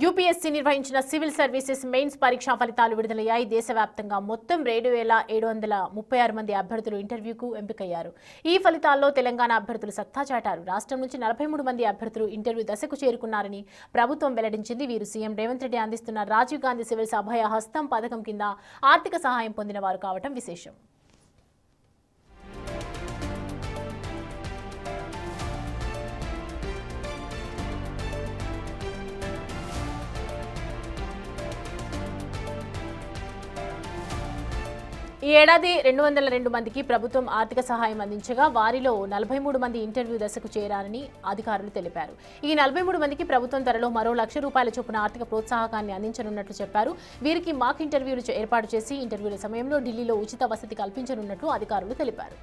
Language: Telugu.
యూపీఎస్సీ నిర్వహించిన సివిల్ సర్వీసెస్ మెయిన్స్ పరీక్షా ఫలితాలు విడుదలయ్యాయి. దేశవ్యాప్తంగా మొత్తం 7,736 మంది అభ్యర్థులు ఇంటర్వ్యూకు ఎంపికయ్యారు. ఈ ఫలితాల్లో తెలంగాణ అభ్యర్థులు సత్తా చాటారు. రాష్ట్రం నుంచి 43 మంది అభ్యర్థులు ఇంటర్వ్యూ దశకు చేరుకున్నారని ప్రభుత్వం వెల్లడించింది. వీరు సీఎం రేవంత్ రెడ్డి అందిస్తున్న రాజీవ్ గాంధీ సివిల్స్ అభయ హస్తం పథకం కింద ఆర్థిక సహాయం పొందిన వారు కావడం విశేషం. ఈ ఏడాది 202 మందికి ప్రభుత్వం ఆర్థిక సహాయం అందించగా వారిలో 43 మంది ఇంటర్వ్యూ దశకు చేరారని అధికారులు తెలిపారు. ఈ 43 మందికి ప్రభుత్వం త్వరలో మరో ₹1,00,000 చొప్పున ఆర్థిక ప్రోత్సాహకాన్ని అందించనున్నట్లు చెప్పారు. వీరికి మాక్ ఇంటర్వ్యూలు ఏర్పాటు చేసి ఇంటర్వ్యూల సమయంలో ఢిల్లీలో ఉచిత వసతి కల్పించనున్నట్లు అధికారులు తెలిపారు.